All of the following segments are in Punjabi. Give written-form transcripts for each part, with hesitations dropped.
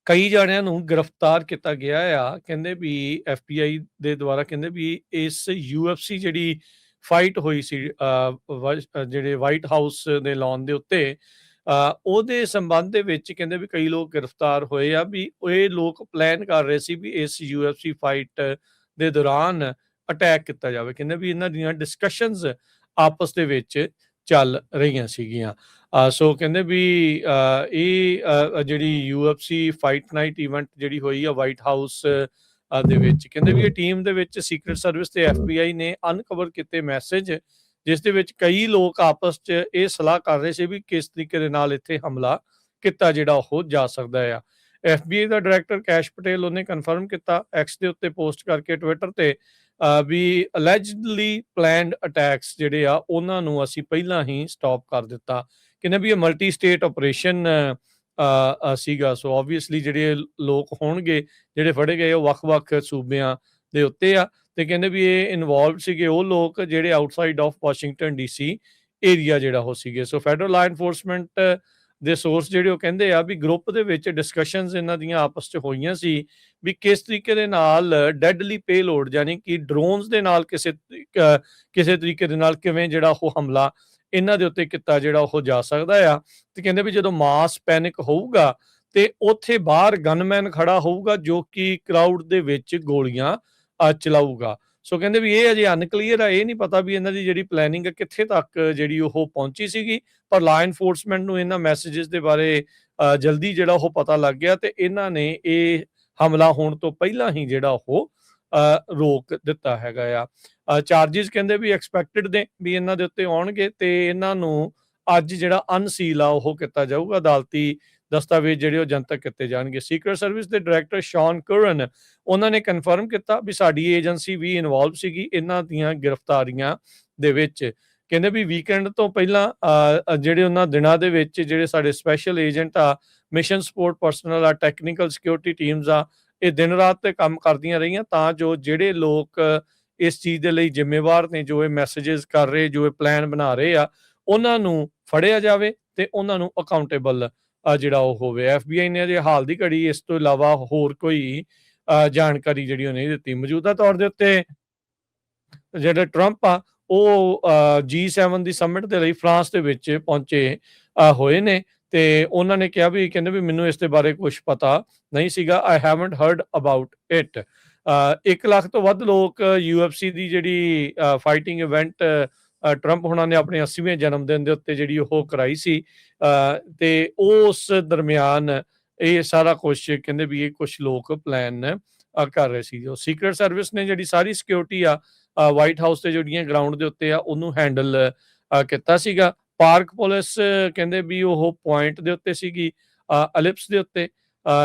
ਕਈ ਜਾਣਿਆਂ ਨੂੰ ਗ੍ਰਿਫਤਾਰ ਕੀਤਾ ਗਿਆ ਆ। ਕਹਿੰਦੇ ਵੀ FBI ਦੇ ਦੁਆਰਾ ਕਹਿੰਦੇ ਵੀ ਇਸ UFC ਜਿਹੜੀ ਫਾਈਟ ਹੋਈ ਸੀ ਜਿਹੜੇ ਵਾਈਟ ਹਾਊਸ ਦੇ ਲਾਨ ਦੇ ਉੱਤੇ, ਉਹਦੇ ਸੰਬੰਧ ਦੇ ਵਿੱਚ ਕਹਿੰਦੇ ਵੀ ਕਈ ਲੋਕ ਗ੍ਰਿਫਤਾਰ ਹੋਏ ਆ। ਵੀ ਇਹ ਲੋਕ ਪਲਾਨ ਕਰ ਰਹੇ ਸੀ ਵੀ ਇਸ UFC ਫਾਈਟ ਦੇ ਦੌਰਾਨ ਅਟੈਕ ਕੀਤਾ ਜਾਵੇ। ਕਹਿੰਦੇ ਵੀ ਇਹਨਾਂ ਦੀਆਂ ਡਿਸਕਸ਼ਨਸ ਆਪਸ ਦੇ ਵਿੱਚ ਚੱਲ ਰਹੀਆਂ ਸੀਗੀਆਂ। ਸੋ ਕਹਿੰਦੇ ਵੀ ਇਹ ਜਿਹੜੀ UFC ਫਾਈਟ ਨਾਈਟ ਇਵੈਂਟ ਜਿਹੜੀ ਹੋਈ ਆ ਵਾਈਟ ਹਾਊਸ ਦੇ ਵਿੱਚ, ਕਹਿੰਦੇ ਵੀ ਇਹ ਟੀਮ ਦੇ ਵਿੱਚ ਸੀਕ੍ਰੇਟ ਸਰਵਿਸ ਤੇ FBI ਨੇ ਅਨਕਵਰ ਕੀਤੇ ਮੈਸੇਜ, ਜਿਸ ਦੇ ਵਿੱਚ ਕਈ ਲੋਕ ਆਪਸ 'ਚ ਇਹ ਸਲਾਹ ਕਰ ਰਹੇ ਸੀ ਵੀ ਕਿਸ ਤਰੀਕੇ ਦੇ ਨਾਲ ਇੱਥੇ ਹਮਲਾ ਕੀਤਾ ਜਿਹੜਾ ਉਹ ਜਾ ਸਕਦਾ ਆ। FBI ਦਾ ਡਾਇਰੈਕਟਰ ਕੈਸ਼ ਪਟੇਲ ਉਹਨੇ ਕਨਫਰਮ ਕੀਤਾ ਐਕਸ ਦੇ ਉੱਤੇ ਪੋਸਟ ਕਰਕੇ ਟਵਿੱਟਰ ਤੇ ਵੀ ਅਲੈਜਡਲੀ ਪਲੈਨਡ ਅਟੈਕਸ ਜਿਹੜੇ ਆ ਉਹਨਾਂ ਨੂੰ ਅਸੀਂ ਪਹਿਲਾਂ ਹੀ ਸਟਾਪ ਕਰ ਦਿੱਤਾ। ਕਹਿੰਦੇ ਵੀ ਇਹ ਮਲਟੀ ਸਟੇਟ ਆਪਰੇਸ਼ਨ ਸੀਗਾ। ਸੋ ਆਬਵੀਅਸਲੀ ਜਿਹੜੇ ਲੋਕ ਹੋਣਗੇ ਜਿਹੜੇ ਫੜੇ ਗਏ ਉਹ ਵੱਖ-ਵੱਖ ਸੂਬਿਆਂ ਦੇ ਉੱਤੇ ਆ, ਤੇ ਕਹਿੰਦੇ ਵੀ ਇਹ ਇਨਵੋਲਵ ਸੀਗੇ ਉਹ ਲੋਕ ਜਿਹੜੇ outside of Washington DC area ਜਿਹੜਾ ਉਹ ਸੀਗੇ। ਸੋ ਫੈਡਰਲ ਲਾ ਐਨਫੋਰਸਮੈਂਟ ਦੇ ਸੋਰਸ ਜਿਹੜੇ ਉਹ ਕਹਿੰਦੇ ਆ ਵੀ ਗਰੁੱਪ ਦੇ ਵਿੱਚ ਡਿਸਕਸ਼ਨਸ ਇਹਨਾਂ ਦੀਆਂ ਆਪਸ 'ਚ ਹੋਈਆਂ ਸੀ ਵੀ ਕਿਸ ਤਰੀਕੇ ਦੇ ਨਾਲ ਡੈਡਲੀ ਪੇਲੋਡ ਯਾਨੀ ਕਿ ਡਰੋਨਸ ਦੇ ਨਾਲ ਕਿਸੇ ਤਰੀਕੇ ਦੇ ਨਾਲ ਕਿਵੇਂ ਜਿਹੜਾ ਉਹ ਹਮਲਾ ਇਹਨਾਂ ਦੇ ਉੱਤੇ ਕੀਤਾ ਜਿਹੜਾ ਉਹ ਜਾ ਸਕਦਾ ਆ। ਤੇ ਕਹਿੰਦੇ ਵੀ ਜਦੋਂ ਮਾਸ ਪੈਨਿਕ ਹੋਊਗਾ ਤੇ ਉੱਥੇ ਬਾਹਰ ਗਨਮੈਨ ਖੜਾ ਹੋਊਗਾ ਜੋ ਕਿ ਕਰਾਊਡ ਦੇ ਵਿੱਚ ਗੋਲੀਆਂ ਚਲਾਊਗਾ। ਸੋ ਕਹਿੰਦੇ ਵੀ ਇਹ ਅਜੇ ਅਨਕਲੀਅਰ ਆ, ਇਹ ਨਹੀਂ ਪਤਾ ਵੀ ਇਹਨਾਂ ਦੀ ਜਿਹੜੀ ਪਲੈਨਿੰਗ ਕਿੱਥੇ ਤੱਕ ਜਿਹੜੀ ਉਹ ਪਹੁੰਚੀ ਸੀਗੀ, ਪਰ ਲਾ ਐਨਫੋਰਸਮੈਂਟ ਨੂੰ ਇਹਨਾਂ ਮੈਸੇਜਸ ਦੇ ਬਾਰੇ ਜਲਦੀ ਜਿਹੜਾ ਉਹ ਪਤਾ ਲੱਗ ਗਿਆ ਤੇ ਇਹਨਾਂ ਨੇ ਇਹ ਹਮਲਾ ਹੋਣ ਤੋਂ ਪਹਿਲਾਂ ਹੀ ਜਿਹੜਾ ਉਹ ਰੋਕ ਦਿੱਤਾ ਹੈਗਾ ਆ। ਚਾਰਜਿਸ ਕਹਿੰਦੇ ਵੀ ਐਕਸਪੈਕਟਡ ਦੇ ਵੀ ਇਹਨਾਂ ਦੇ ਉੱਤੇ ਆਉਣਗੇ ਤੇ ਇਹਨਾਂ ਨੂੰ ਅੱਜ ਜਿਹੜਾ ਅਨਸੀਲ ਆ ਉਹ ਕੀਤਾ ਜਾਊਗਾ। ਅਦਾਲਤੀ ਦਸਤਾਵੇਜ਼ ਜਿਹੜੇ ਉਹ ਜਨਤਕ ਕੀਤੇ ਜਾਣਗੇ। ਸੀਕ੍ਰੇਟ ਸਰਵਿਸ ਦੇ ਡਾਇਰੈਕਟਰ ਸ਼ੌਨ ਕਰਨ ਉਹਨਾਂ ਨੇ ਕਨਫਰਮ ਕੀਤਾ ਵੀ ਸਾਡੀ ਏਜੰਸੀ ਵੀ ਇਨਵੋਲਵ ਸੀਗੀ ਇਹਨਾਂ ਦੀਆਂ ਗ੍ਰਿਫਤਾਰੀਆਂ ਦੇ ਵਿੱਚ। ਕਹਿੰਦੇ ਵੀ ਵੀਕਐਂਡ ਤੋਂ ਪਹਿਲਾਂ ਜਿਹੜੇ ਉਹਨਾਂ ਦਿਨਾਂ ਦੇ ਵਿੱਚ ਜਿਹੜੇ ਸਾਡੇ ਸਪੈਸ਼ਲ ਏਜੰਟ ਆ, ਮਿਸ਼ਨ ਸਪੋਰਟ ਪਰਸਨਲ ਆ, ਟੈਕਨੀਕਲ ਸਿਕਿਉਰਿਟੀ ਟੀਮਸ ਆ, ਇਹ ਦਿਨ ਰਾਤ ਤੇ ਕੰਮ ਕਰਦੀਆਂ ਰਹੀਆਂ ਤਾਂ ਜੋ ਜਿਹੜੇ ਲੋਕ ਇਸ ਚੀਜ਼ ਦੇ ਲਈ ਜ਼ਿੰਮੇਵਾਰ ਨੇ, ਜੋ ਇਹ ਮੈਸੇਜਸ ਕਰ ਰਹੇ, ਜੋ ਇਹ ਪਲਾਨ ਬਣਾ ਰਹੇ ਆ, ਉਹਨਾਂ ਨੂੰ ਫੜਿਆ ਜਾਵੇ ਤੇ ਉਹਨਾਂ ਨੂੰ ਅਕਾਊਂਟੇਬਲ ਜਿਹੜਾ ਉਹ ਹੋਵੇ। FBI ਨੇ ਅਜੇ ਹਾਲ ਦੀ ਘੜੀ ਇਸ ਤੋਂ ਇਲਾਵਾ ਹੋਰ ਕੋਈ ਜਾਣਕਾਰੀ ਜਿਹੜੀ ਉਹ ਨਹੀਂ ਦਿੱਤੀ। ਮੌਜੂਦਾ ਤੌਰ ਦੇ ਉੱਤੇ ਜਿਹੜੇ ਟਰੰਪ ਆ ਉਹ G7 ਦੀ ਸਮਿਟ ਦੇ ਲਈ ਫਰਾਂਸ ਦੇ ਵਿੱਚ ਪਹੁੰਚੇ ਹੋਏ ਨੇ ਤੇ ਉਹਨਾਂ ਨੇ ਕਿਹਾ ਵੀ ਕਹਿੰਦੇ ਵੀ ਮੈਨੂੰ ਇਸ ਦੇ ਬਾਰੇ ਕੁਝ ਪਤਾ ਨਹੀਂ ਸੀਗਾ। I haven't heard about it। 1 lakh ਤੋਂ ਵੱਧ ਲੋਕ UFC ਦੀ ਜਿਹੜੀ ਫਾਈਟਿੰਗ ਇਵੈਂਟ ਟਰੰਪ ਹੁਣਾਂ ਨੇ ਆਪਣੇ 80ਵੇਂ ਜਨਮ ਦਿਨ ਦੇ ਉੱਤੇ ਜਿਹੜੀ ਉਹ ਕਰਾਈ ਸੀ ਤੇ ਉਸ ਦਰਮਿਆਨ ਇਹ ਸਾਰਾ ਕੁਝ ਕਹਿੰਦੇ ਵੀ ਇਹ ਕੁਝ ਲੋਕ ਪਲਾਨ ਕਰ ਰਹੇ ਸੀ। ਜੋ ਸੀਕ੍ਰੇਟ ਸਰਵਿਸ ਨੇ ਜਿਹੜੀ ਸਾਰੀ ਸਿਕਿਉਰਿਟੀ ਆ ਵਾਈਟ ਹਾਊਸ ਤੇ ਜਿਹੜੀਆਂ ਗਰਾਊਂਡ ਦੇ ਉੱਤੇ ਆ ਉਹਨੂੰ ਹੈਂਡਲ ਕੀਤਾ ਸੀਗਾ। ਪਾਰਕ ਪੁਲਿਸ ਕਹਿੰਦੇ ਵੀ ਉਹ ਪੁਆਇੰਟ ਦੇ ਉੱਤੇ ਸੀਗੀ, ਅਲਿਪਸ ਦੇ ਉੱਤੇ,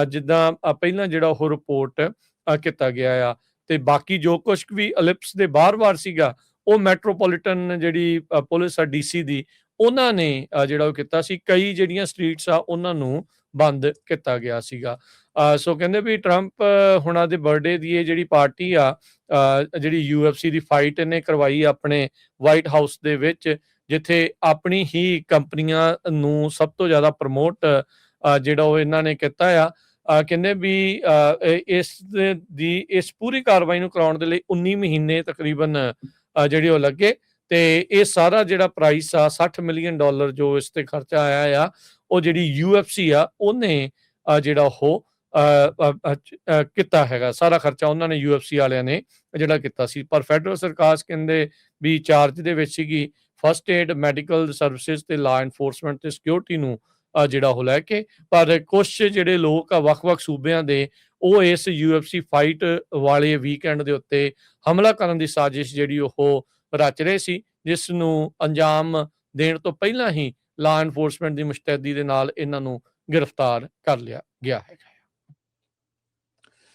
ਜਿੱਦਾਂ ਪਹਿਲਾਂ ਜਿਹੜਾ ਉਹ ਰਿਪੋਰਟ ਕੀਤਾ ਗਿਆ ਆ। ਤੇ ਬਾਕੀ ਜੋ ਕੁਝ ਵੀ ਅਲਿਪਸ ਦੇ ਬਾਰ-ਬਾਰ ਸੀਗਾ ਉਹ ਮੈਟਰੋਪੋਲੀਟਨ ਜਿਹੜੀ ਪੁਲਿਸ ਆ DC ਦੀ ਉਹਨਾਂ ਨੇ ਜਿਹੜਾ ਉਹ ਕੀਤਾ ਸੀ। ਕਈ ਜਿਹੜੀਆਂ ਸਟਰੀਟਸ ਆ ਉਹਨਾਂ ਨੂੰ ਬੰਦ ਕੀਤਾ ਗਿਆ ਸੀਗਾ। ਸੋ ਕਹਿੰਦੇ ਵੀ ਟਰੰਪ ਹੁਣਾਂ ਦੇ ਬਰਥਡੇ ਦੀ ਇਹ ਜਿਹੜੀ ਪਾਰਟੀ ਆ ਜਿਹੜੀ UFC ਦੀ ਫਾਈਟ ਇਹਨੇ ਕਰਵਾਈ ਆਪਣੇ ਵਾਈਟ ਹਾਊਸ ਦੇ ਵਿੱਚ, ਜਿੱਥੇ ਆਪਣੀ ਹੀ ਕੰਪਨੀਆਂ ਨੂੰ ਸਭ ਤੋਂ ਜ਼ਿਆਦਾ ਪ੍ਰਮੋਟ ਜਿਹੜਾ ਉਹ ਇਹਨਾਂ ਨੇ ਕੀਤਾ ਆ। ਕਹਿੰਦੇ ਵੀ ਇਸ ਪੂਰੀ ਕਾਰਵਾਈ ਨੂੰ ਕਰਾਉਣ ਦੇ ਲਈ 19 ਮਹੀਨੇ ਤਕਰੀਬਨ ਜਿਹੜੇ ਉਹ ਲੱਗੇ ਤੇ ਇਹ ਸਾਰਾ ਜਿਹੜਾ ਪ੍ਰਾਈਸ ਆ $60 ਮਿਲੀਅਨ ਜੋ ਇਸ ਤੇ ਖਰਚਾ ਆਇਆ ਆ ਉਹ ਜਿਹੜੀ UFC ਆ ਉਹਨੇ ਜਿਹੜਾ ਉਹ ਕੀਤਾ ਹੈਗਾ। ਸਾਰਾ ਖਰਚਾ ਉਹਨਾਂ ਨੇ UFC ਵਾਲਿਆਂ ਨੇ ਜਿਹੜਾ ਕੀਤਾ ਸੀ। ਪਰ ਫੈਡਰਲ ਸਰਕਾਰ ਕਹਿੰਦੇ ਵੀ ਚਾਰਜ ਦੇ ਵਿੱਚ ਸੀਗੀ ਫਸਟ ਏਡ, ਮੈਡੀਕਲ ਸਰਵਿਸਿਜ਼ ਤੇ ਲਾ ਐਨਫੋਰਸਮੈਂਟ ਤੇ ਸਿਕਿਉਰਿਟੀ ਨੂੰ ਜਿਹੜਾ ਉਹ ਲੈ ਕੇ। ਪਰ ਕੁਛ ਜਿਹੜੇ ਲੋਕ ਆ ਵੱਖ-ਵੱਖ ਸੂਬਿਆਂ ਦੇ ਉਹ ਇਸ UFC ਫਾਈਟ ਵਾਲੇ ਵੀਕਐਂਡ ਦੇ ਉੱਤੇ ਹਮਲਾ ਕਰਨ ਦੀ ਸਾਜ਼ਿਸ਼ ਜਿਹੜੀ ਉਹ ਰਚ ਰਹੇ ਸੀ, ਜਿਸ ਨੂੰ ਅੰਜਾਮ ਦੇਣ ਤੋਂ ਪਹਿਲਾਂ ਹੀ ਲਾ ਐਨਫੋਰਸਮੈਂਟ ਦੀ ਮੁਸ਼ਤੈਦੀ ਦੇ ਨਾਲ ਇਹਨਾਂ ਨੂੰ ਗ੍ਰਿਫਤਾਰ ਕਰ ਲਿਆ ਗਿਆ ਹੈਗਾ।